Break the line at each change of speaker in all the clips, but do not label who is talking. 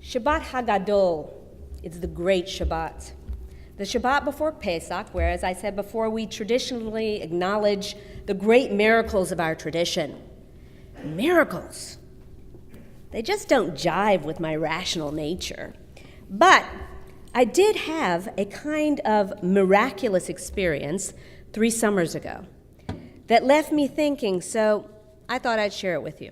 Shabbat Hagadol is the great Shabbat. The Shabbat before Pesach, where, as I said before, we traditionally acknowledge the great miracles of our tradition. Miracles. They just don't jive with my rational nature. But I did have a kind of miraculous experience 3 summers ago that left me thinking, so I thought I'd share it with you.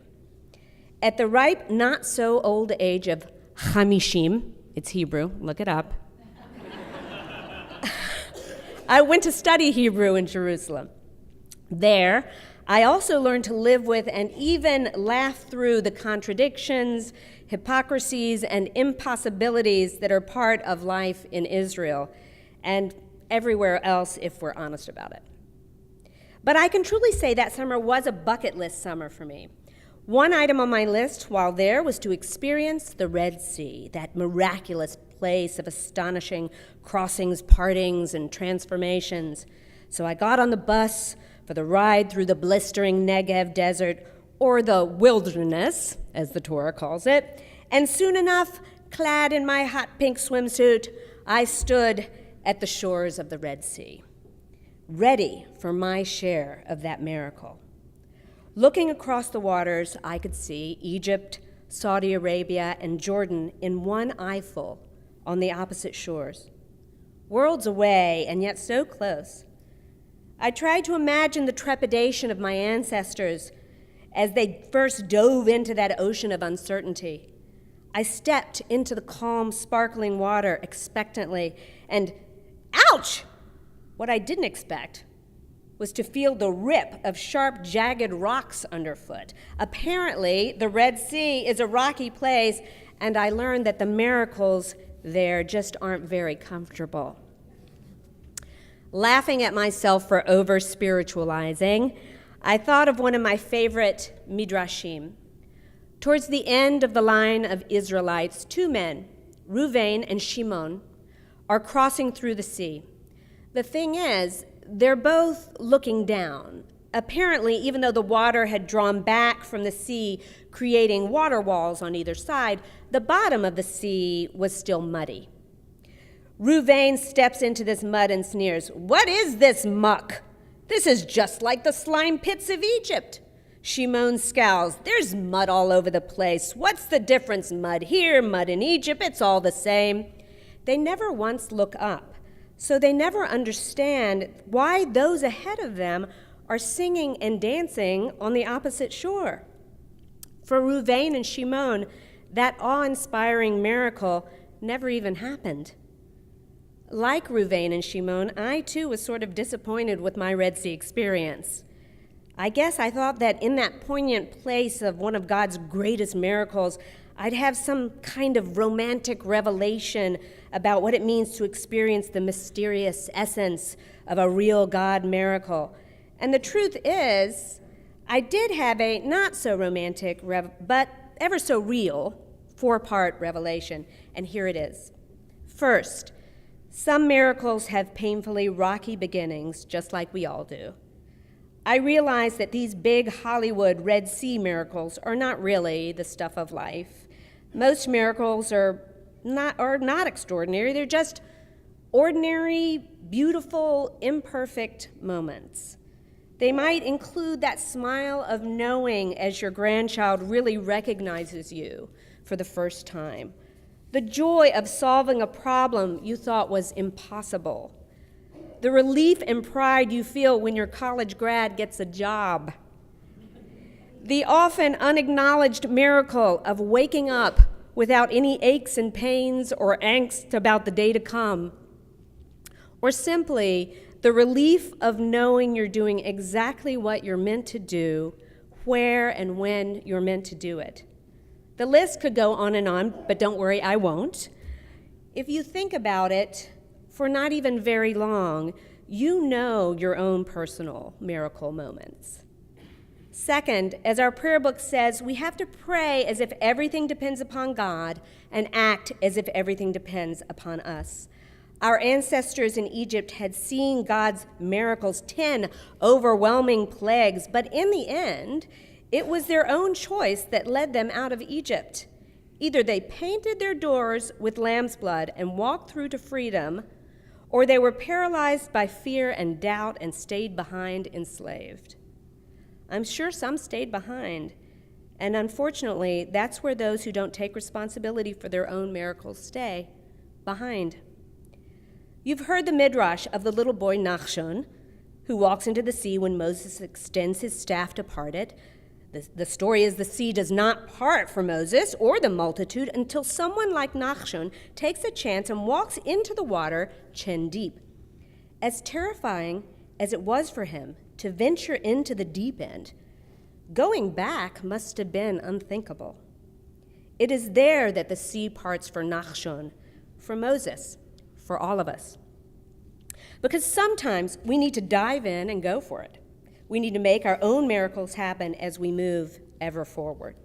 At the ripe, not so old age of Hamishim, it's Hebrew, look it up, I went to study Hebrew in Jerusalem. There, I also learned to live with and even laugh through the contradictions, hypocrisies, and impossibilities that are part of life in Israel and everywhere else if we're honest about it. But I can truly say that summer was a bucket list summer for me. One item on my list while there was to experience the Red Sea, that miraculous place of astonishing crossings, partings, and transformations. So I got on the bus for the ride through the blistering Negev desert, or the wilderness, as the Torah calls it, and soon enough, clad in my hot pink swimsuit, I stood at the shores of the Red Sea, ready for my share of that miracle. Looking across the waters, I could see Egypt, Saudi Arabia, and Jordan in one eyeful on the opposite shores. Worlds away, and yet so close. I tried to imagine the trepidation of my ancestors as they first dove into that ocean of uncertainty. I stepped into the calm, sparkling water expectantly, and ouch! What I didn't expect was to feel the rip of sharp, jagged rocks underfoot. Apparently, the Red Sea is a rocky place, and I learned that the miracles there just aren't very comfortable. Laughing at myself for over-spiritualizing, I thought of one of my favorite midrashim. Towards the end of the line of Israelites, 2 men, Reuven and Shimon, are crossing through the sea. The thing is, they're both looking down. Apparently, even though the water had drawn back from the sea, creating water walls on either side, the bottom of the sea was still muddy. Reuven steps into this mud and sneers, "What is this muck? This is just like the slime pits of Egypt." Shimon scowls, "There's mud all over the place. What's the difference? Mud here, mud in Egypt, it's all the same." They never once look up, so they never understand why those ahead of them are singing and dancing on the opposite shore. For Reuven and Shimon, that awe-inspiring miracle never even happened. Like Reuven and Shimon, I too was sort of disappointed with my Red Sea experience. I guess I thought that in that poignant place of one of God's greatest miracles, I'd have some kind of romantic revelation about what it means to experience the mysterious essence of a real God miracle. And the truth is, I did have a not-so-romantic, but ever so real, 4-part revelation, and here it is. First, some miracles have painfully rocky beginnings, just like we all do. I realize that these big Hollywood Red Sea miracles are not really the stuff of life. Most miracles are not extraordinary. They're just ordinary, beautiful, imperfect moments. They might include that smile of knowing as your grandchild really recognizes you for the first time. The joy of solving a problem you thought was impossible. The relief and pride you feel when your college grad gets a job. The often unacknowledged miracle of waking up without any aches and pains or angst about the day to come. Or simply, the relief of knowing you're doing exactly what you're meant to do, where and when you're meant to do it. The list could go on, but don't worry, I won't. If you think about it, for not even very long, you know your own personal miracle moments. Second, as our prayer book says, we have to pray as if everything depends upon God and act as if everything depends upon us. Our ancestors in Egypt had seen God's miracles, 10 overwhelming plagues, but in the end, it was their own choice that led them out of Egypt. Either they painted their doors with lamb's blood and walked through to freedom, or they were paralyzed by fear and doubt and stayed behind enslaved. I'm sure some stayed behind, and unfortunately, that's where those who don't take responsibility for their own miracles stay, behind. You've heard the midrash of the little boy Nachshon, who walks into the sea when Moses extends his staff to part it. The story is the sea does not part for Moses or the multitude until someone like Nachshon takes a chance and walks into the water chin deep. As terrifying as it was for him to venture into the deep end, going back must have been unthinkable. It is there that the sea parts for Nachshon, for Moses, for all of us. Because sometimes we need to dive in and go for it. We need to make our own miracles happen as we move ever forward.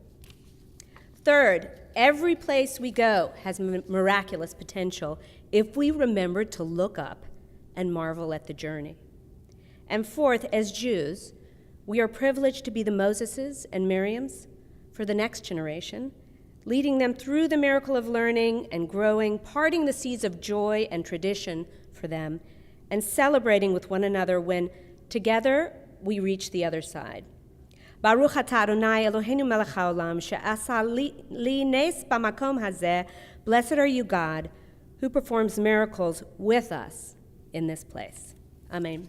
Third, every place we go has miraculous potential if we remember to look up and marvel at the journey. And fourth, as Jews, we are privileged to be the Moseses and Miriams for the next generation, leading them through the miracle of learning and growing, parting the seas of joy and tradition for them, and celebrating with one another when, together, we reach the other side. Baruch atah Adonai Eloheinu melech haolam she'asa li nes b'makom hazeh. Blessed are you, God, who performs miracles with us in this place. Amen.